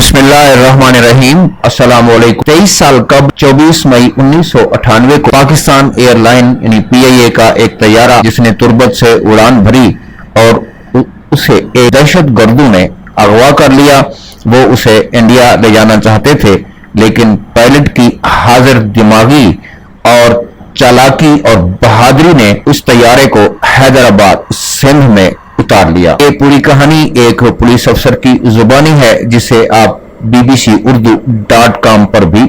बिस्मिल्लाहिर्रहमानिर्रहीम। अस्सलाम वालेकुम। 23 साल कब 24 मई 1998 को पाकिस्तान एयरलाइन यानी PIA का एक तैयारा जिसने तुर्बत से उड़ान भरी और उसे एक दहशत गर्दों ने अगवा कर लिया। वो उसे इंडिया ले जाना चाहते थे, लेकिन पायलट की हाजिर दिमागी और चालाकी और बहादुरी ने उस तैयारे को हैदराबाद सिंध में उतार लिया। ये पूरी कहानी एक पुलिस अफसर की जुबानी है, जिसे आप bbcurdu.com पर भी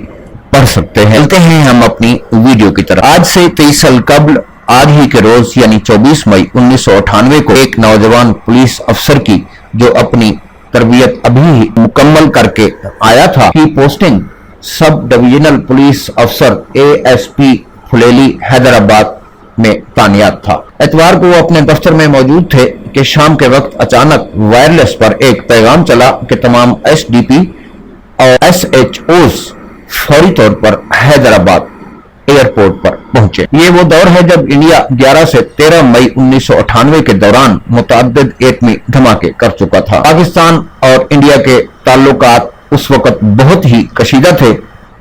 पढ़ सकते हैं। चलते हैं हम अपनी वीडियो की तरफ। आज से 23 साल कबल आज ही के रोज यानी 24 मई 1998 को एक नौजवान पुलिस अफसर की, जो अपनी तरबियत अभी मुकम्मल करके आया था, की पोस्टिंग सब डिविजनल पुलिस अफसर ASP फुलेली हैदराबाद में तानियात था। एतवार को वो अपने दफ्तर में मौजूद थे कि शाम के वक्त अचानक वायरलेस पर एक पैगाम चला कि तमाम SDP और SHOs फौरी तौर पर हैदराबाद एयरपोर्ट पर पहुंचे। ये वो दौर है जब इंडिया 11 से 13 मई 1998 के दौरान मुतअद्दिद एटमी धमाके कर चुका था। पाकिस्तान और इंडिया के ताल्लुकात उस वक्त बहुत ही कशीदा थे।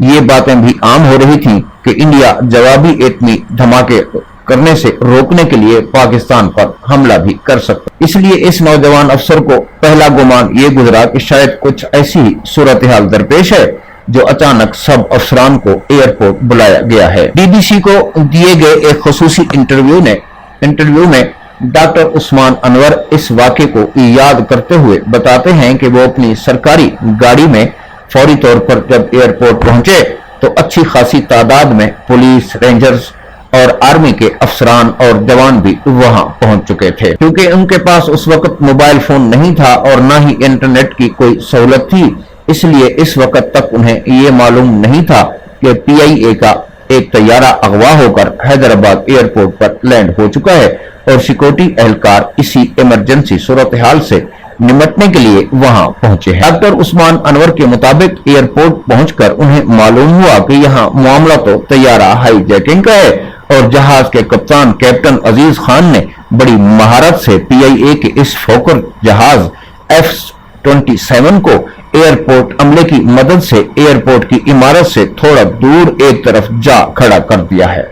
ये बातें भी आम हो रही थी कि इंडिया जवाबी एटमी धमाके करने से रोकने के लिए पाकिस्तान पर हमला भी कर सकता। इसलिए इस नौजवान अफसर को पहला गुमान ये गुजरा कि शायद कुछ ऐसी सूरत हाल दरपेश है जो अचानक सब अफसरान को एयरपोर्ट बुलाया गया है। BBC को दिए गए एक खुसूसी इंटरव्यू में डॉक्टर उस्मान अनवर इस वाक़े को याद करते हुए बताते हैं कि वो अपनी सरकारी गाड़ी में फौरी तौर पर जब एयरपोर्ट पहुंचे तो अच्छी खासी तादाद में पुलिस, रेंजर्स और आर्मी के अफसरान और जवान भी वहां पहुंच चुके थे। क्योंकि उनके पास उस वक्त मोबाइल फोन नहीं था और न ही इंटरनेट की कोई सहूलत थी, इसलिए इस वक्त तक उन्हें ये मालूम नहीं था कि PIA का एक तैयारा अगवा होकर हैदराबाद एयरपोर्ट पर लैंड हो चुका है और सिक्योरिटी एहलकार इसी इमरजेंसी सूरत हाल से निपटने के लिए वहां पहुंचे हैं। डॉक्टर उस्मान अनवर के मुताबिक एयरपोर्ट पहुंचकर उन्हें मालूम हुआ कि यहाँ मामला तो तैयारा हाईजैकिंग का है और जहाज के कप्तान कैप्टन अजीज खान ने बड़ी महारत से PIA के इस फोकर जहाज F-27 को एयरपोर्ट अमले की मदद से एयरपोर्ट की इमारत से थोड़ा दूर एक तरफ जा खड़ा कर दिया है,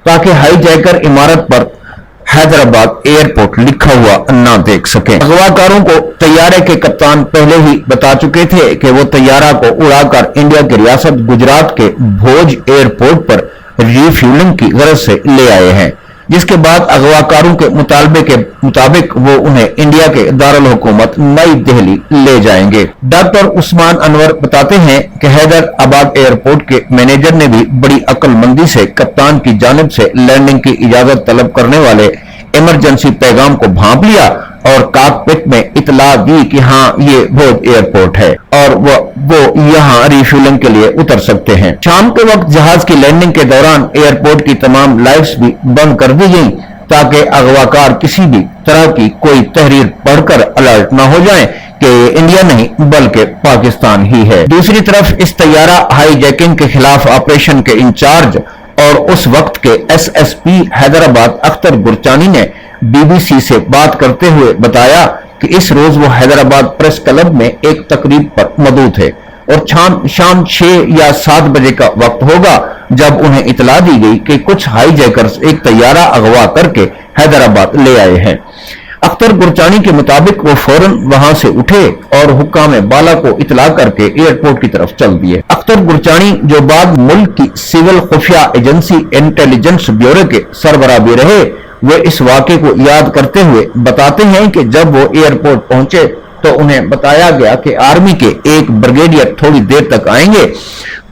ताकि हाईजैकर इमारत पर हैदराबाद एयरपोर्ट लिखा हुआ ना देख सके। अगवाकारों को तैयारे के कप्तान पहले ही बता चुके थे कि वो तैयारा को उड़ाकर इंडिया की रियासत गुजरात के भोज एयरपोर्ट पर रिफ्यूलिंग की गरज से ले आए हैं, जिसके बाद अगवाकारों के मुतालबे के मुताबिक वो उन्हें इंडिया के दारुल हुकूमत नई दिल्ली ले जाएंगे। डॉक्टर उस्मान अनवर बताते हैं कि हैदराबाद एयरपोर्ट के मैनेजर ने भी बड़ी अक्लमंदी से कप्तान की जानिब से लैंडिंग की इजाजत तलब करने वाले इमरजेंसी पैगाम को भांप लिया और कॉकपिट में इतला दी कि हाँ ये भोज एयरपोर्ट है और वो यहाँ रिफ्यूलिंग के लिए उतर सकते हैं। शाम के वक्त जहाज की लैंडिंग के दौरान एयरपोर्ट की तमाम लाइट्स भी बंद कर दी गई, ताकि अगवाकार किसी भी तरह की कोई तहरीर पढ़कर अलर्ट न हो जाएं कि इंडिया नहीं बल्कि पाकिस्तान ही है। दूसरी तरफ इस तैयारा हाईजैकिंग के खिलाफ ऑपरेशन के इंचार्ज और उस वक्त के SSP हैदराबाद अख्तर गुरचानी ने BBC से बात करते हुए बताया कि इस रोज वो हैदराबाद प्रेस क्लब में एक तकरीब पर मौजूद थे और शाम 6 या 7 बजे का वक्त होगा जब उन्हें इतला दी गई कि कुछ हाईजैकर्स एक तैयारा अगवा करके हैदराबाद ले आए हैं। अख्तर गुरचानी के मुताबिक वो फौरन वहां से उठे और हुक्काम बाला को इतला करके एयरपोर्ट की तरफ चल दिए। अख्तर गुरचानी, जो बाद मुल्क की सिविल खुफिया एजेंसी इंटेलिजेंस ब्यूरो के सरबराह भी रहे, वे इस वाक़े को याद करते हुए बताते हैं कि जब वो एयरपोर्ट पहुंचे तो उन्हें बताया गया कि आर्मी के एक ब्रिगेडियर थोड़ी देर तक आएंगे,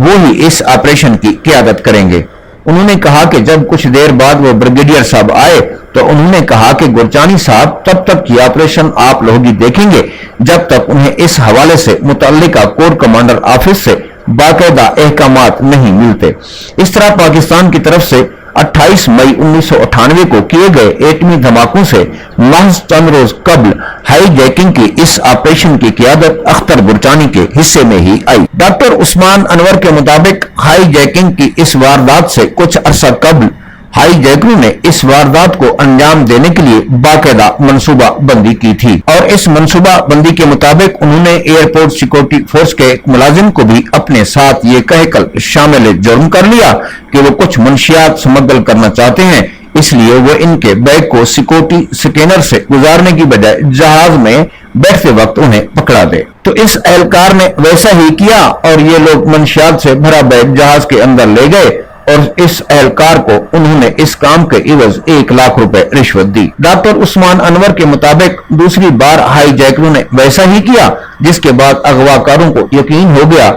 वो ही इस ऑपरेशन की क़यादत करेंगे। उन्होंने कहा कि जब कुछ देर बाद वो ब्रिगेडियर साहब आए तो उन्होंने कहा कि गुरचानी साहब तब तक की ऑपरेशन आप लोग ही देखेंगे जब तक उन्हें इस हवाले से मुतल्लिका कोर कमांडर ऑफिस से बाकायदा अहकामात नहीं मिलते। इस तरह पाकिस्तान की तरफ से 28 मई 1998 को किए गए एटमी धमाकों से महज चंद रोज कबल हाईजैकिंग की इस ऑपरेशन की क़यादत अख्तर गुरचानी के हिस्से में ही आई। डॉक्टर उस्मान अनवर के मुताबिक हाईजैकिंग की इस वारदात से कुछ अरसा कबल हाई जैकरों ने इस वारदात को अंजाम देने के लिए बाकायदा मंसूबा बंदी की थी और इस मंसूबा बंदी के मुताबिक उन्होंने एयरपोर्ट सिक्योरिटी फोर्स के एक मुलाजिम को भी अपने साथ ये कहकर शामिल जुर्म कर लिया कि वो कुछ मंशियात स्मगल करना चाहते हैं, इसलिए वो इनके बैग को सिक्योरिटी स्कैनर से गुजारने की बजाय जहाज में बैठते वक्त उन्हें पकड़ा दे। तो इस एहलकार ने वैसा ही किया और ये लोग मंशियात से भरा बैग जहाज के अंदर ले गए और इस एहलकार को उन्होंने इस काम के इवज 1 लाख रुपए रिश्वत दी। डॉक्टर उस्मान अनवर के मुताबिक दूसरी बार हाई जैकरों ने वैसा ही किया, जिसके बाद अगवाकारों को यकीन हो गया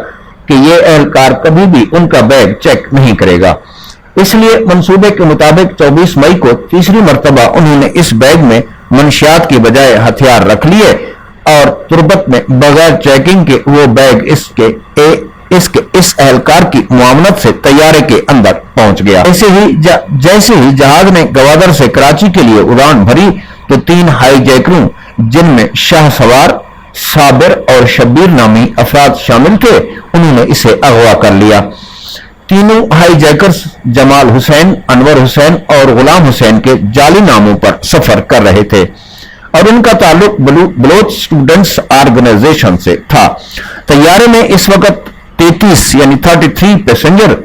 कि ये एहलकार कभी भी उनका बैग चेक नहीं करेगा। इसलिए मंसूबे के मुताबिक 24 मई को तीसरी मर्तबा उन्होंने इस बैग में मंशियात की बजाय हथियार रख लिए और तुरबत में बगैर चेकिंग के वो बैग इस एहलकार की मुआवनत से तैयारे के अंदर पहुंच गया। जैसे ही जहाज ने गवादर से कराची के लिए उड़ान भरी तो 3 हाई जैकरों, जिनमें शाह सवार, साबिर और शब्बीर नामी अफराद शामिल थे, उन्होंने इसे अगवा कर लिया। तीनों हाई जैकर्स जमाल हुसैन, अनवर हुसैन और गुलाम हुसैन के जाली नामों पर सफर कर रहे थे और उनका ताल्लुक बलोच स्टूडेंट्स ऑर्गेनाइजेशन से था। तैयारे में इस वक्त 33 पैसेंजर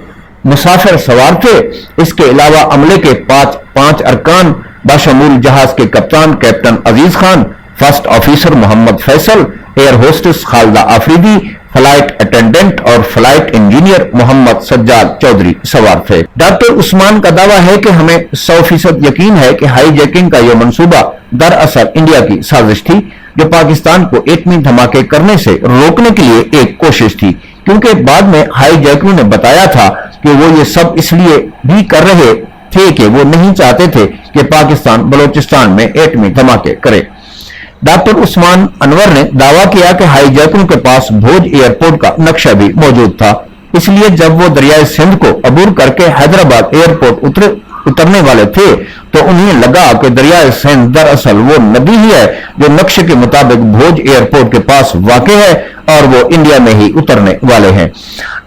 मुसाफिर सवार थे। इसके अलावा अमले के पांच अरकान बाशमूल जहाज के कप्तान captain Aziz Khan, first officer Mohammad Faisal, air hostess Khalida Afridi, flight attendant और फ्लाइट इंजीनियर मोहम्मद सज्जाद चौधरी सवार थे। डॉक्टर उस्मान का दावा है कि हमें 100% यकीन है कि हाई जैकिंग का यह मंसूबा दरअसल इंडिया की साजिश थी, जो पाकिस्तान को एटमी धमाके करने से रोकने के लिए एक कोशिश थी, क्योंकि बाद में हाई जैकरों ने बताया था कि वो ये सब इसलिए भी कर रहे थे कि वो नहीं चाहते थे कि पाकिस्तान बलोचिस्तान में एटमी धमाके करे। डॉक्टर उस्मान अनवर ने दावा किया कि हाई जैकरों के पास भोज एयरपोर्ट का नक्शा भी मौजूद था, इसलिए जब वो दरियाए सिंध को अबूर करके हैदराबाद एयरपोर्ट उतरने वाले थे तो उन्हें लगा कि दरियाए सिंध दरअसल वो नदी ही है जो नक्शे के मुताबिक भोज एयरपोर्ट के पास वाक़ है और वो इंडिया में ही उतरने वाले हैं।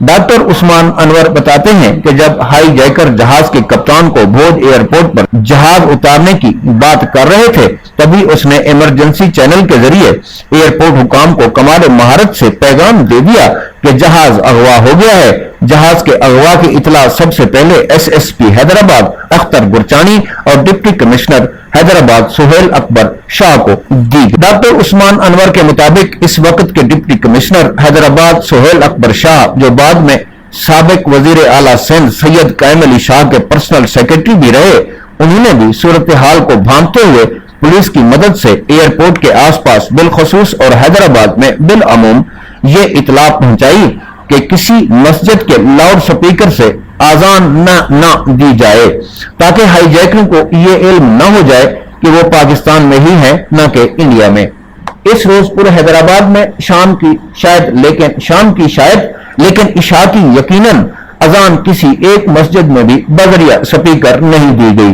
डॉक्टर उस्मान अनवर बताते हैं कि जब हाई जैकर जहाज के कप्तान को भोज एयरपोर्ट पर जहाज उतारने की बात कर रहे थे, तभी उसने इमरजेंसी चैनल के जरिए एयरपोर्ट हुकाम को कमाल महारत से पैगाम दे दिया कि जहाज अगवा हो गया है। जहाज के अगवा की इतला सबसे पहले एसएसपी हैदराबाद अख्तर गुरचानी और डिप्टी कमिश्नर हैदराबाद सुहेल अकबर शाह को दी। डॉक्टर उस्मान अनवर के मुताबिक इस वक्त के डिप्टी कमिश्नर हैदराबाद सुहेल अकबर शाह, जो बाद में साबिक वजीर आला सिंध सैयद कायम अली शाह के पर्सनल सेक्रेटरी भी रहे, उन्होंने भी सूरत हाल को भांपते हुए पुलिस की मदद से एयरपोर्ट के आसपास बिलखसूस और हैदराबाद में बिलअमूम ये इतला पहुंचाई कि किसी मस्जिद के लाउड स्पीकर से आजान न दी जाए, ताकि हाईजैकरों को ये इल्म न हो जाए कि वो पाकिस्तान में ही है न कि इंडिया में। इस रोज पूरे हैदराबाद में शाम की शायद लेकिन इशा की यकीनन अजान किसी एक मस्जिद में भी बजरिया स्पीकर नहीं दी गई।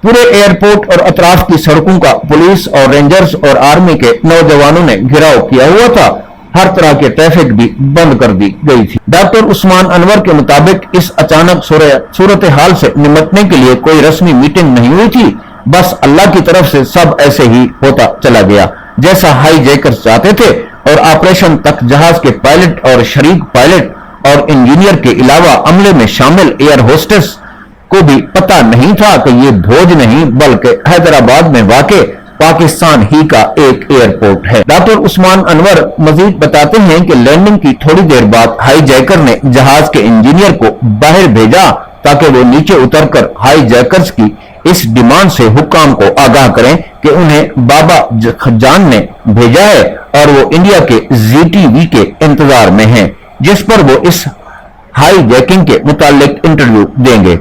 पूरे एयरपोर्ट और अतराफ की सड़कों का पुलिस और रेंजर्स और आर्मी के नौजवानों ने घेराव किया हुआ था। हर तरह के ट्रैफिक भी बंद कर दी गई थी। डॉक्टर उस्मान अनवर के मुताबिक इस अचानक सूरत हाल से निपटने के लिए कोई रस्मी मीटिंग नहीं हुई थी, बस अल्लाह की तरफ से सब ऐसे ही होता चला गया जैसा हाई जैकर्स चाहते थे। और ऑपरेशन तक जहाज के पायलट और शरीक पायलट और इंजीनियर के अलावा अमले में शामिल एयर होस्टेस को भी पता नहीं था कि ये भोज नहीं बल्कि हैदराबाद में वाक़े पाकिस्तान ही का एक एयरपोर्ट है। डॉक्टर उस्मान अनवर मजीद बताते हैं कि लैंडिंग की थोड़ी देर बाद हाई जैकर ने जहाज के इंजीनियर को बाहर भेजा ताकि वो नीचे उतरकर हाई जैकर्स की इस डिमांड से हुक्काम को आगाह करें कि उन्हें बाबा जान ने भेजा है और वो इंडिया के ZTV के इंतजार में हैं, जिस पर वो इस हाई जैकिंग के मुतालिक इंटरव्यू देंगे।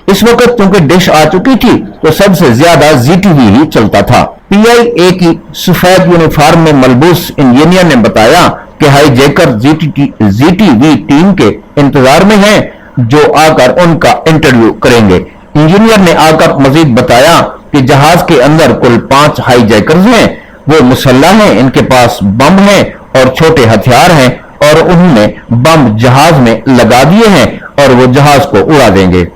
इस वक्त क्योंकि डिश आ चुकी थी तो सबसे ज्यादा ZTV ही चलता था। PIA की सफेद यूनिफॉर्म में मलबूस इंजीनियर ने बताया कि हाई जैकर ZTV टीम के इंतजार में हैं, जो आकर उनका इंटरव्यू करेंगे। इंजीनियर ने आकर मजीद बताया कि जहाज के अंदर कुल 5 हाई जैकर्स हैं, वो मुसल्लह हैं, इनके पास बम हैं और छोटे हथियार हैं और उन्होंने बम जहाज में लगा दिए हैं और वो जहाज को उड़ा देंगे।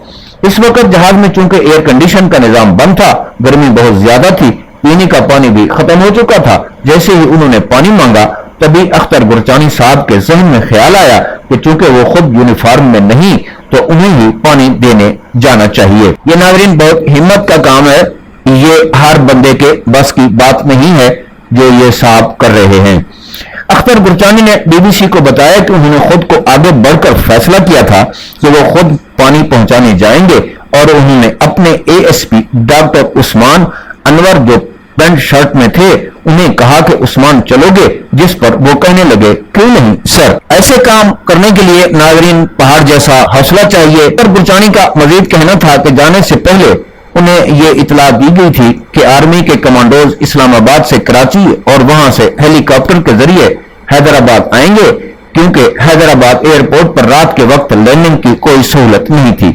اس وقت جہاز میں چونکہ ایئر کنڈیشن کا نظام بند تھا، گرمی بہت زیادہ تھی، پینے کا پانی بھی ختم ہو چکا تھا۔ جیسے ہی انہوں نے پانی مانگا تبھی اختر گرچانی صاحب کے ذہن میں خیال آیا کہ چونکہ وہ خود یونیفارم میں نہیں تو انہیں ہی پانی دینے جانا چاہیے۔ یہ ناظرین بہت ہمت کا کام ہے، یہ ہر بندے کے بس کی بات نہیں ہے جو یہ صاحب کر رہے ہیں۔ اختر گرچانی نے بی بی سی کو بتایا کہ انہوں نے خود کو آگے بڑھ کر فیصلہ کیا تھا کہ وہ خود پانی پہنچانے جائیں گے، اور انہوں نے اپنے اے ایس پی ڈاکٹر عثمان انور جو پینٹ شرٹ میں تھے انہیں کہا کہ عثمان چلو گے، جس پر وہ کہنے لگے کیوں نہیں سر۔ ایسے کام کرنے کے لیے ناظرین پہاڑ جیسا حوصلہ چاہیے۔ اختر گرچانی کا مزید کہنا تھا کہ جانے سے پہلے انہیں یہ اطلاع دی گئی تھی کہ آرمی کے کمانڈوز اسلام آباد سے کراچی اور وہاں سے ہیلی کاپٹر کے ذریعے حیدرآباد آئیں گے، کیونکہ حیدرآباد ایئرپورٹ پر رات کے وقت لینڈنگ کی کوئی سہولت نہیں تھی۔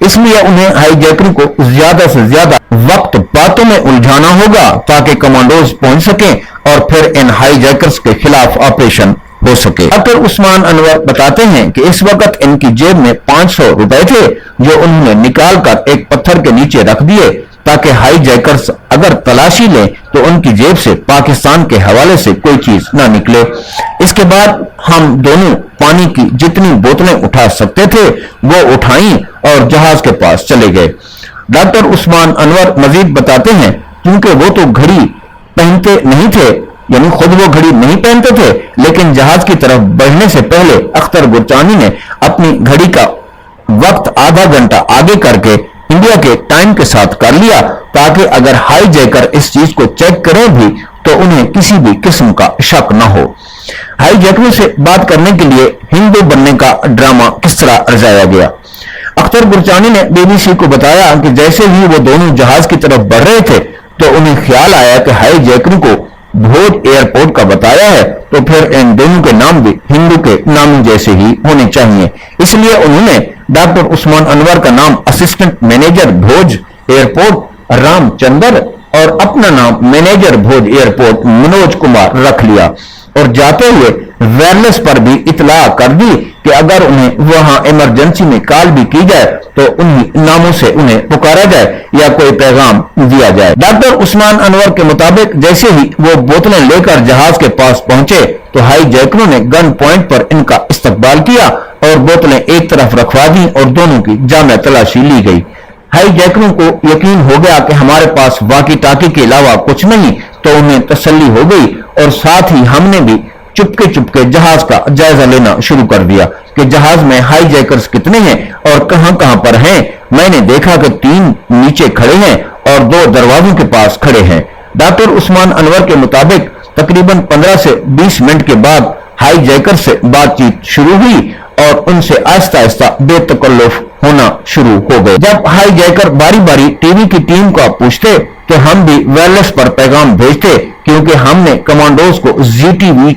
اس لیے انہیں ہائی جیکروں کو زیادہ سے زیادہ وقت باتوں میں الجھانا ہوگا تاکہ کمانڈوز پہنچ سکیں اور پھر ان ہائی جیکرز کے خلاف آپریشن ہو سکے۔ ڈاکٹر عثمان انور بتاتے ہیں کہ اس وقت ان کی جیب میں 500 روپے تھے جو انہوں نے نکال کر ایک پتھر کے نیچے رکھ دیے تاکہ ہائی جیکرز اگر تلاشی لیں تو ان کی جیب سے پاکستان کے حوالے سے کوئی چیز نہ نکلے۔ اس کے بعد ہم دونوں پانی کی جتنی بوتلیں اٹھا سکتے تھے وہ اٹھائیں اور جہاز کے پاس چلے گئے۔ ڈاکٹر عثمان انور مزید بتاتے ہیں کیونکہ وہ تو گھڑی پہنتے نہیں تھے، یعنی خود وہ گھڑی نہیں پہنتے تھے، لیکن جہاز کی طرف بڑھنے سے پہلے اختر گرچانی نے اپنی گھڑی کا وقت آدھا گھنٹہ آگے کر کے انڈیا کے ٹائم کے ساتھ کر لیا تاکہ اگر ہائی جیکر اس چیز کو چیک کریں بھی تو انہیں کسی بھی قسم کا شک نہ ہو۔ ہائی جیکروں سے بات کرنے کے لیے ہندو بننے کا ڈرامہ کس طرح رچایا گیا۔ اختر گرچانی نے بی بی سی کو بتایا کہ جیسے ہی وہ دونوں جہاز کی طرف بڑھ رہے تھے تو انہیں خیال آیا کہ ہائی جیکروں کو بھوج ایئرپورٹ کا بتایا ہے تو پھر ان دونوں کے نام بھی ہندو کے ناموں جیسے ہی ہونے چاہیے، اس لیے انہوں نے ڈاکٹر عثمان انور کا نام اسسٹنٹ مینیجر بھوج ایئرپورٹ رام چندر اور اپنا نام مینیجر بھوج ایئرپورٹ منوج کمار رکھ لیا، اور جاتے ہوئے وائرلیس پر بھی اطلاع کر دی کہ اگر انہیں وہاں ایمرجنسی میں کال بھی کی جائے تو انہی ناموں سے انہیں پکارا جائے یا کوئی پیغام دیا جائے۔ ڈاکٹر عثمان انور کے مطابق جیسے ہی وہ بوتلیں لے کر جہاز کے پاس پہنچے تو ہائی جیکروں نے گن پوائنٹ پر ان کا استقبال کیا اور بوتلیں ایک طرف رکھوا دی اور دونوں کی جامع تلاشی لی گئی۔ ہائی جیکروں کو یقین ہو گیا کہ ہمارے پاس واقی ٹاکی کے علاوہ کچھ نہیں، تو انہیں تسلی ہو گئی، اور ساتھ ہی ہم نے بھی چپکے جہاز کا جائزہ لینا شروع کر دیا کہ جہاز میں ہائی جیکرز کتنے ہیں اور کہاں پر ہیں۔ میں نے دیکھا کہ 3 نیچے کھڑے ہیں اور 2 دروازوں کے پاس کھڑے ہیں۔ ڈاکٹر عثمان انور کے مطابق تقریباً 15 سے 20 منٹ کے بعد ہائی جیکر سے بات چیت شروع ہوئی اور ان سے آہستہ آہستہ بے تکلف ہونا شروع ہو گئے۔ جب ہائی جیکر باری باری ٹی وی کی ٹیم کو پوچھتے تو ہم بھی وائرلیس پر پیغام بھیجتے، کیونکہ ہم نے کمانڈوز کو زی ٹی وی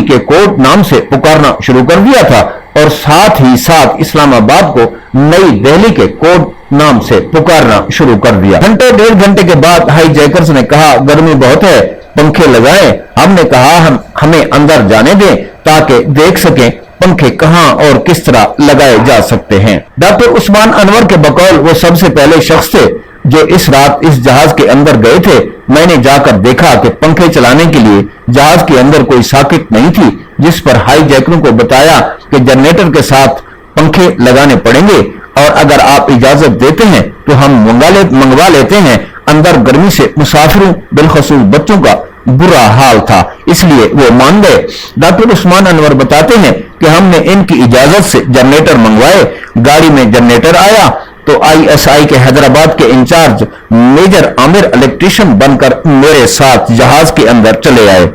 کے کوڈ نام سے پکارنا شروع کر دیا تھا اور ساتھ ہی ساتھ اسلام آباد کو نئی دہلی کے کوڈ نام سے پکارنا شروع کر دیا۔ گھنٹے 1.5 گھنٹے کے بعد ہائی جیکرز نے کہا گرمی بہت ہے، پنکھے لگائیں۔ ہم نے کہا ہمیں اندر جانے دیں تاکہ دیکھ سکیں پنکھے کہاں اور کس طرح لگائے جا سکتے ہیں۔ ڈاکٹر عثمان انور کے بقول وہ سب سے پہلے شخص تھے جو اس رات اس جہاز کے اندر گئے تھے۔ میں نے جا کر دیکھا کہ پنکھے چلانے کے لیے جہاز کے اندر کوئی ساکٹ نہیں تھی، جس پر ہائی جیکروں کو بتایا کہ جنریٹر کے ساتھ پنکھے لگانے پڑیں گے اور اگر آپ اجازت دیتے ہیں تو ہم منگوا لیتے ہیں۔ اندر گرمی سے مسافروں بالخصوص بچوں کا برا حال تھا، اس لیے وہ مان گئے۔ ڈاکٹر عثمان انور بتاتے ہیں کہ ہم نے ان کی اجازت سے جنریٹر منگوائے۔ گاڑی میں جنریٹر آیا تو آئی ایس آئی کے حیدرآباد کے انچارج میجر عامر الیکٹریشین بن کر میرے ساتھ جہاز کے اندر چلے آئے۔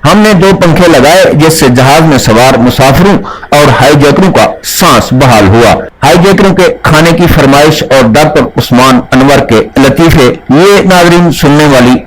ہم نے 2 پنکھے لگائے جس سے جہاز میں سوار مسافروں اور ہائی جیکروں کا سانس بحال ہوا۔ ہائی جیکروں کے کھانے کی فرمائش اور ڈاکٹر عثمان انور کے لطیفے، یہ ناظرین سننے والی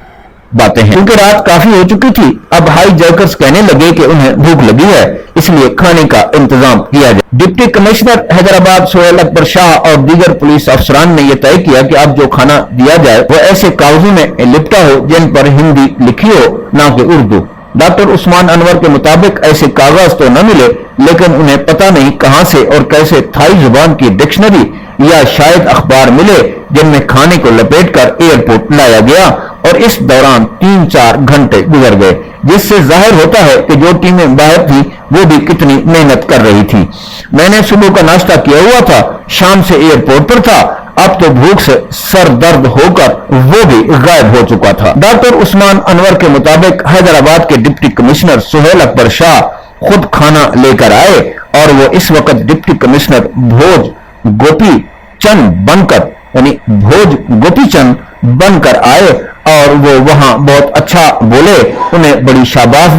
باتیں ہیں۔ کیونکہ رات کافی ہو چکی تھی، اب ہائی جیکرز کہنے لگے کہ انہیں بھوک لگی ہے، اس لیے کھانے کا انتظام کیا جائے۔ ڈپٹی کمشنر حیدرآباد سہیل اکبر شاہ اور دیگر پولیس افسران نے یہ طے کیا کہ اب جو کھانا دیا جائے وہ ایسے کاغذوں میں لپٹا ہو جن پر ہندی لکھی ہو، نہ کہ اردو۔ डॉक्टर उस्मान अनवर के मुताबिक ऐसे कागज तो न मिले, लेकिन उन्हें पता नहीं कहां से और कैसे थाई जुबान की डिक्शनरी या शायद अखबार मिले जिनमें खाने को लपेटकर एयरपोर्ट लाया गया, और इस दौरान 3-4 घंटे गुजर गए, जिससे जाहिर होता है कि जो टीमें बाहर थी वो भी कितनी मेहनत कर रही थी। मैंने सुबह का नाश्ता किया हुआ था, शाम से एयरपोर्ट पर था, अब तो भूख से सर दर्द होकर वो भी गायब हो चुका था। डॉक्टर उस्मान अनवर के मुताबिक हैदराबाद के डिप्टी कमिश्नर सुहेल अकबर शाह खुद खाना लेकर आए, और वो इस वक्त डिप्टी कमिश्नर भोज गोपी चंद बनकर यानी भोज गोपी चंद बनकर आए, और वो वहां बहुत अच्छा बोले, उन्हें बड़ी शाबाश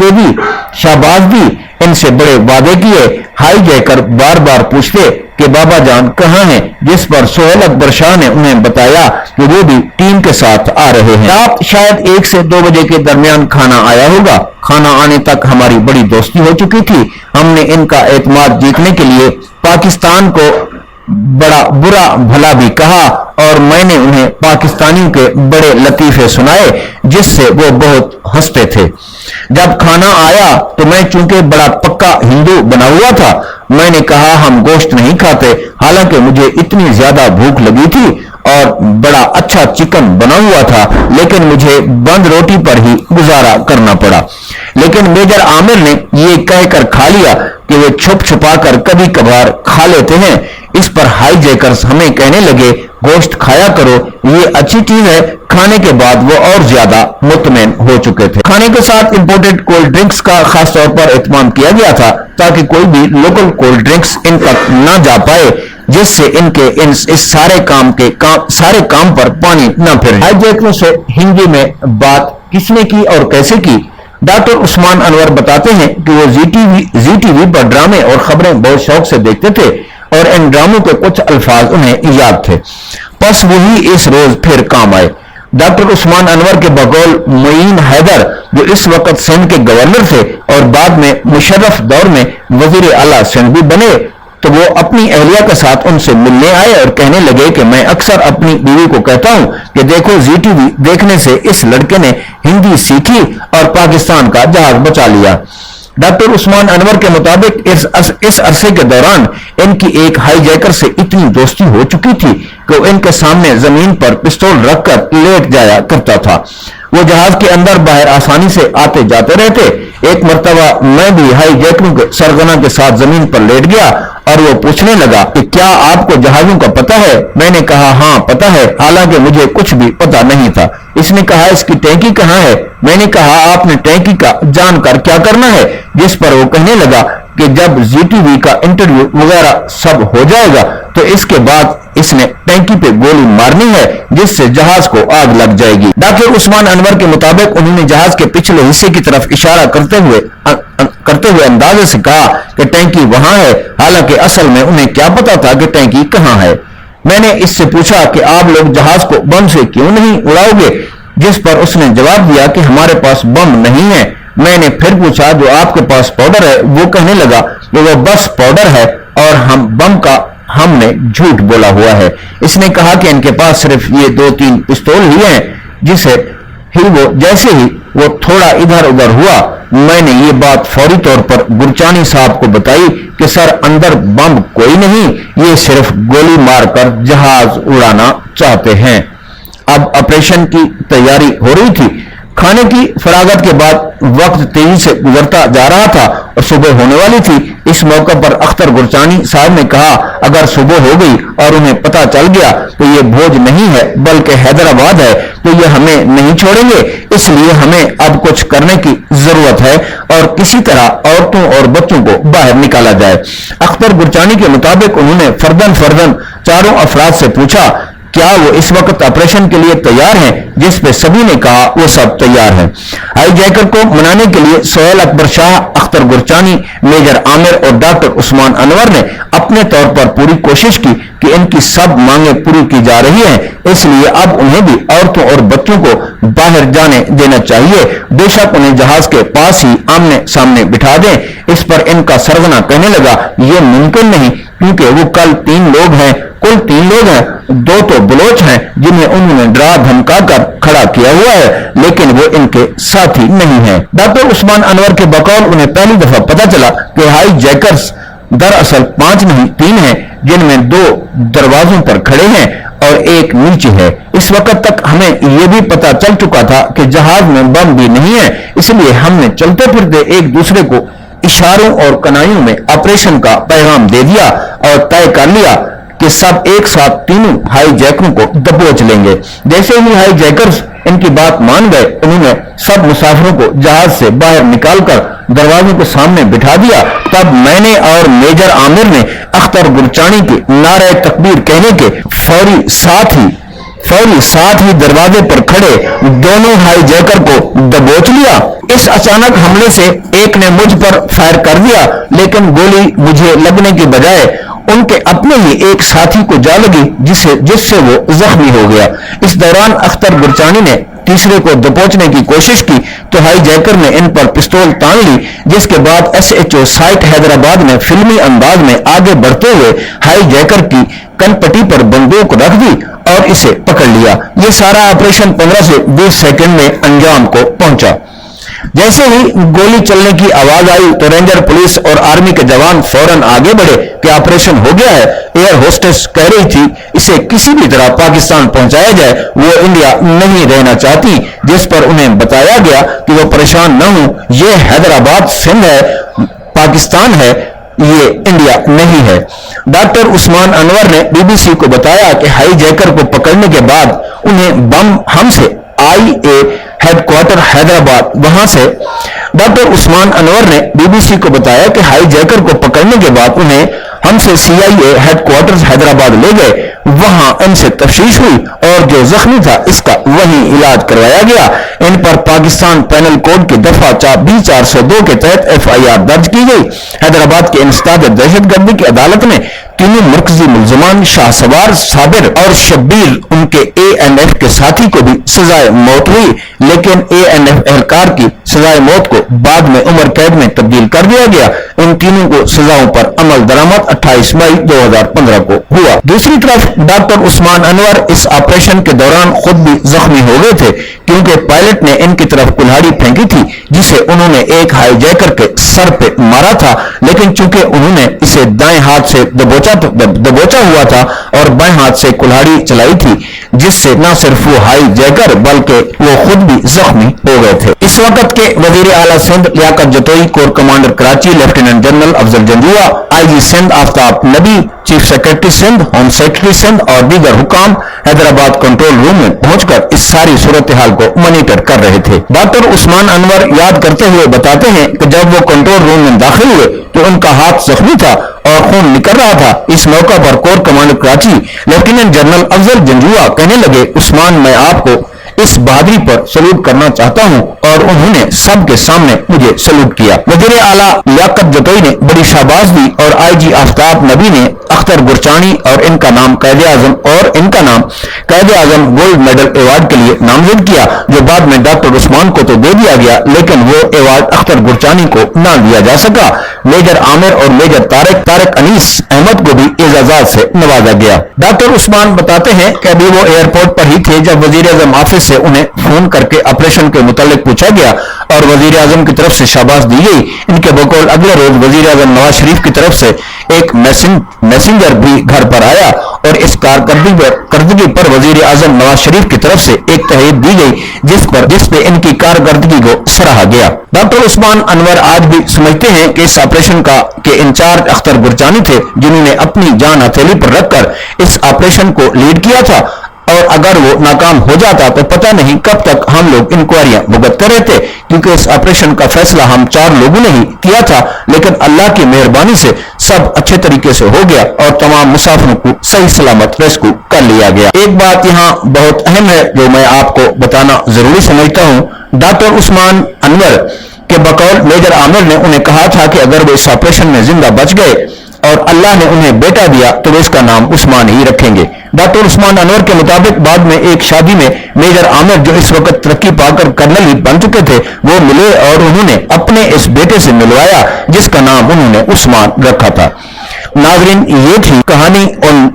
दी, इनसे बड़े वादे किए, हाई जयकर बार बार पूछते कि बाबा जान कहां हैं, जिस पर सुहेल अकबर शाह ने उन्हें बताया कि वो भी टीम के साथ आ रहे हैं। रात शायद 1 से 2 बजे के दरमियान खाना आया होगा। खाना आने तक हमारी बड़ी दोस्ती हो चुकी थी। हमने इनका एतमाद जीतने के लिए पाकिस्तान को बड़ा बुरा भला भी कहा, और मैंने उन्हें पाकिस्तानियों के बड़े लतीफे सुनाए, जिससे वो बहुत हंसते थे। जब खाना आया तो मैं चूंकि बड़ा पक्का हिंदू बना हुआ था, मैंने कहा हम गोश्त नहीं खाते, हालांकि मुझे इतनी ज्यादा भूख लगी थी और बड़ा अच्छा चिकन बना हुआ था, लेकिन मुझे बंद रोटी पर ही गुजारा करना पड़ा। लेकिन मेजर आमिर ने ये कहकर खा लिया कि वे छुप छुपा कर कभी कभार खा लेते हैं। इस पर हाई जैकर्स हमें कहने लगे गोश्त खाया करो, ये अच्छी चीज है। खाने के बाद वो और ज्यादा मुतमईन हो चुके थे। खाने के साथ इंपोर्टेड कोल्ड ड्रिंक्स का खास तौर पर एहतमाम किया गया था, ताकि कोई भी लोकल कोल्ड ड्रिंक्स इन तक न जा पाए, जिससे इनके इस सारे काम पर पानी न फिरे। हाई जैकरों से हिंदी में बात किसने की और कैसे की? डॉक्टर उस्मान अनवर बताते हैं कि वो जी टीवी पर ड्रामे और खबरें बहुत शौक से देखते थे, और इन ड्रामों के कुछ अल्फाज उन्हें याद थे, बस वही इस रोज फिर काम आए। डॉक्टर उस्मान अनवर के बगौल मोइन हैदर, जो इस वक्त सिंध के गवर्नर थे और बाद में मुशर्रफ दौर में वजीर आला सिंध भी बने, तो वो अपनी अहलिया के साथ उनसे मिलने आए और कहने लगे कि मैं अक्सर अपनी बीवी को कहता हूं कि देखो जी टीवी देखने से इस लड़के ने हिंदी सीखी और पाकिस्तान का जहाज बचा लिया। डॉक्टर उस्मान अनवर के मुताबिक इस अरसे के दौरान इनकी एक हाईजैकर से इतनी दोस्ती हो चुकी थी कि वो इनके सामने जमीन पर पिस्तौल रखकर लेट जाया करता था। वो जहाज के अंदर बाहर आसानी से आते जाते रहते। एक मर्तबा मैं भी हाईजैकरों के सरगना के साथ जमीन पर लेट गया और वो पूछने लगा कि क्या आपको जहाजों का पता है? मैंने कहा हाँ पता है, हालांकि मुझे कुछ भी पता नहीं था। इसने कहा इसकी टैंकी कहाँ है? मैंने कहा आपने टैंकी का जानकर क्या करना है? जिस पर वो कहने लगा कि जब जीटीवी का इंटरव्यू वगैरह सब हो जाएगा तो इसके बाद इसने टैंकी पे गोली मारनी है, जिससे जहाज को आग लग जाएगी। डॉक्टर उस्मान अनवर के मुताबिक उन्होंने जहाज के पिछले हिस्से की तरफ इशारा करते हुए अंदाजे से कहा कि टैंकी वहां है, हालांकि असल में उन्हें क्या पता था कि टैंकी कहां है। मैंने इससे पूछा कि आप लोग जहाज को बम से क्यों नहीं उड़ाओगे? जिस पर उसने जवाब दिया कि हमारे पास बम नहीं है। मैंने फिर पूछा जो आपके पास पाउडर है? वो कहने लगा कि वो बस पाउडर है और हम बम का हमने झूठ बोला हुआ है। इसने कहा कि इनके पास सिर्फ ये 2-3 पिस्तौल ही हैं। जैसे ही वो थोड़ा इधर उधर हुआ, मैंने ये बात फौरी तौर पर गुरचानी साहब को बताई कि सर अंदर बम कोई नहीं, ये सिर्फ गोली मारकर जहाज उड़ाना चाहते हैं। अब ऑपरेशन की तैयारी हो रही थी। खाने की फरागत के बाद वक्त तेजी से गुजरता जा रहा था और सुबह होने वाली थी। इस मौके पर अख्तर गुरचानी साहब ने कहा अगर सुबह हो गई और उन्हें पता चल गया तो ये भोज नहीं है बल्कि हैदराबाद है, तो ये हमें नहीं छोड़ेंगे। इसलिए हमें अब कुछ करने की जरूरत है और किसी तरह औरतों और बच्चों को बाहर निकाला जाए। अख्तर गुरचानी के मुताबिक उन्होंने फर्दन चारों अफराद से पूछा क्या वो इस वक्त ऑपरेशन के लिए तैयार हैं, जिस पे सभी ने कहा वो सब तैयार हैं। हाईजैकर को मनाने के लिए सुहेल अकबर शाह, अख्तर गुरचानी, मेजर आमिर और डॉक्टर उस्मान अनवर ने अपने तौर पर पूरी कोशिश की कि इनकी सब मांगे पूरी की जा रही हैं। इसलिए अब उन्हें भी औरतों और बच्चों को बाहर जाने देना चाहिए। बेशक उन्हें जहाज के पास ही आमने सामने बिठा दें। इस पर इनका सरगना कहने लगा ये मुमकिन नहीं, क्योंकि वो कल 3 लोग हैं, कुल 3 लोग हैं, 2 तो बलोच हैं जिन्हें उन्होंने डरा धमका कर खड़ा किया हुआ है, लेकिन वो इनके साथी नहीं हैं। डॉक्टर उस्मान अनवर के बकौल उन्हें पहली दफा पता चला कि हाई जैकर्स दरअसल 5 नहीं 3 हैं, जिनमें 2 दरवाजों पर खड़े हैं और एक नीचे है। इस वक्त तक हमें यह भी पता चल चुका था कि जहाज में बम भी नहीं है, इसलिए हमने चलते फिरते एक दूसरे को इशारों और कनाइयों में ऑपरेशन का पैगाम दे दिया और तय कर लिया कि सब एक साथ तीनों हाई जैकरों को दबोच लेंगे। जैसे ही हाई जैकर्स इनकी बात मान गए, उन्होंने सब मुसाफिरों को जहाज से बाहर निकालकर दरवाजों के सामने बिठा दिया। तब मैंने और मेजर आमिर ने अख्तर गुरचानी के नारे तकबीर कहने के फौरी साथ ही दरवाजे पर खड़े दोनों हाई जैकर को दबोच लिया। इस अचानक हमले से एक ने मुझ पर फायर कर दिया, लेकिन गोली मुझे लगने के बजाय उनके अपने ही एक साथी को जा लगी, जिससे वो जख्मी हो गया। इस दौरान अख्तर गुरचानी ने तीसरे को दबोचने की कोशिश की तो हाई जैकर ने इन पर पिस्तौल तान ली, जिसके बाद SHO साइट हैदराबाद ने फिल्मी अंदाज में आगे बढ़ते हुए हाई जैकर की कनपट्टी पर बंदूक रख दी और इसे पकड़ लिया। यह सारा ऑपरेशन 15 से 20 सेकंड में अंजाम को पहुंचा। जैसे ही गोली चलने की आवाज आई तो रेंजर पुलिस और आर्मी के जवान फौरन आगे बढ़े कि ऑपरेशन हो गया है। एयर होस्टेस कह रही थी इसे किसी भी तरह पाकिस्तान पहुंचाया जाए, वो इंडिया नहीं रहना चाहती, जिस पर उन्हें बताया गया कि वो परेशान न हो, ये हैदराबाद सिंध है, पाकिस्तान है, ये इंडिया नहीं है। डॉक्टर उस्मान अनवर ने BBC को बताया कि हाई जैकर को पकड़ने के बाद उन्हें बम हम से IA हेडक्वार्टर हैदराबाद वहां से डॉक्टर उस्मान अनवर ने BBC को बताया कि हाई जैकर को पकड़ने के बाद उन्हें हमसे CIA हेडक्वार्टर हैदराबाद ले गए। वहां इनसे तफ्तीश हुई और जो जख्मी था इसका वहीं इलाज करवाया गया। इन पर पाकिस्तान पैनल कोड की दफा B402 के तहत FIR दर्ज की गई। हैदराबाद के इंसदाद दहशतगर्दी की अदालत ने तीनों मरकजी मुल्जमान शाहसवार, साबिर और शब्बीर उनके ANF के साथी को भी सजाए मौत हुई, लेकिन ANF एहलकार की सजाए मौत को बाद में उम्र कैद में तब्दील कर दिया गया। इन तीनों को सजाओं पर अमल दरामद 28 मई 2015 को हुआ। दूसरी तरफ डॉक्टर उस्मान अनवर इस ऑपरेशन के दौरान खुद भी जख्मी हो गए थे, क्योंकि पायलट ने इनकी तरफ कुल्हाड़ी फेंकी थी, जिसे उन्होंने एक हाई जैकर के सर पे मारा था, लेकिन चूंकि उन्होंने इसे दाएं हाथ से दबोचा हुआ था और बाएं हाथ से कुल्हाड़ी चलाई थी, जिससे न सिर्फ वो हाई जैकर बल्कि वो खुद भी जख्मी हो गए थे। इस वक्त के वजीर आला Sindh Liaquat Jatoi, corps commander Karachi lieutenant general Afzal Janjua, IG Sindh Aftab Nabi, chief secretary Sindh, home secretary Sindh और दीगर हुकाम हैदराबाद कंट्रोल रूम में पहुंचकर इस सारी सूरत हाल को मॉनिटर कर रहे थे। डॉक्टर उस्मान अनवर याद करते हुए बताते हैं कि जब वो कंट्रोल रूम में दाखिल हुए तो उनका हाथ जख्मी था और खून निकल रहा था। इस मौका पर core commander Karachi lieutenant general Afzal Janjua कहने लगे, उस्मान, मैं आपको इस बहादुरी पर सलूट करना चाहता हूं, और उन्होंने सबके सामने मुझे सलूट किया। वजीर आला लियाकत जतोई ने बड़ी शाबाश दी और IG आफ्ताब नबी ने अख्तर गुरचानी और इनका नाम कायदे आजम गोल्ड मेडल अवार्ड के लिए नामजद किया, जो बाद में डॉक्टर उस्मान को तो दे दिया गया, लेकिन वो अवार्ड अख्तर गुरचानी को न दिया जा सका। मेजर आमिर और मेजर तारिक अनीस अहमद को भी एजाजात से नवाजा गया। डॉक्टर उस्मान बताते हैं कि अभी वो एयरपोर्ट पर ही थे जब वजीर आजम ऑफिस से उन्हें फोन करके ऑपरेशन के मुतालिक पूछा गया और वजीर आजम की तरफ से शाबाश दी गई। इनके बकौल अगले रोज वजीर आजम नवाज शरीफ की तरफ से एक मैसेंजर भी घर पर आया और इस कारकर्दगी पर वजीर आजम नवाज शरीफ की तरफ से एक तहरीर दी गई, जिस पे इनकी कारकर्दगी को सराहा गया। डॉक्टर उस्मान अनवर आज भी समझते हैं कि इस ऑपरेशन के इंचार्ज अख्तर गुरचानी थे, जिन्होंने अपनी जान हथेली पर रखकर इस ऑपरेशन को लीड किया था, और अगर वो नाकाम हो जाता तो पता नहीं कब तक हम लोग इंक्वायरियां भुगतते रहते, क्योंकि इस ऑपरेशन का फैसला हम 4 लोगों ने ही किया था, लेकिन अल्लाह की मेहरबानी से सब अच्छे तरीके से हो गया और तमाम मुसाफिरों को सही सलामत रेस्क्यू कर लिया गया। एक बात यहाँ बहुत अहम है जो मैं आपको बताना जरूरी समझता हूँ। डॉक्टर उस्मान अनवर के बकौल मेजर आमिर ने उन्हें कहा था कि अगर वो इस ऑपरेशन में जिंदा बच गए और अल्लाह ने उन्हें बेटा दिया तो वे इसका नाम उस्मान ही रखेंगे। डॉक्टर उस्मान अनवर के मुताबिक बाद में एक शादी में मेजर आमिर, जो इस वक्त तरक्की पाकर कर्नल ही बन चुके थे, वो मिले और उन्होंने अपने इस बेटे से मिलवाया, जिसका नाम उन्होंने उस्मान रखा था। नाजरीन, ये थी कहानी उन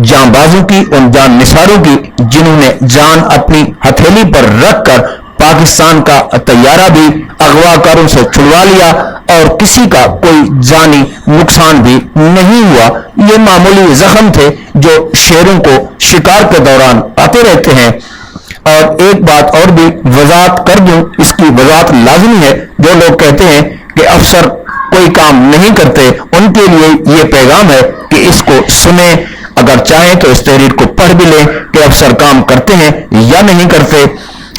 جانبازوں کی، ان جان نثاروں کی جنہوں نے جان اپنی ہتھیلی پر رکھ کر پاکستان کا طیارہ بھی اغوا کاروں سے چھڑوا لیا اور کسی کا کوئی جانی نقصان بھی نہیں ہوا۔ یہ معمولی زخم تھے جو شیروں کو شکار کے دوران آتے رہتے ہیں۔ اور ایک بات اور بھی وضاحت کر دوں، اس کی وضاحت لازمی ہے، جو لوگ کہتے ہیں کہ افسر کوئی کام نہیں کرتے، ان کے لیے یہ پیغام ہے کہ اس کو سنیں، اگر چاہیں تو اس تحریر کو پڑھ بھی لیں کہ افسر کام کرتے ہیں یا نہیں کرتے۔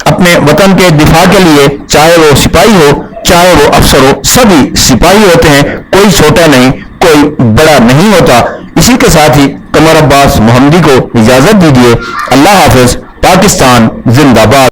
اپنے وطن کے دفاع کے لیے چاہے وہ سپاہی ہو چاہے وہ افسر ہو، سبھی سپاہی ہوتے ہیں، کوئی چھوٹا نہیں کوئی بڑا نہیں ہوتا۔ اسی کے ساتھ ہی قمر عباس محمدی کو اجازت دیجیے۔ اللہ حافظ۔ پاکستان زندہ باد۔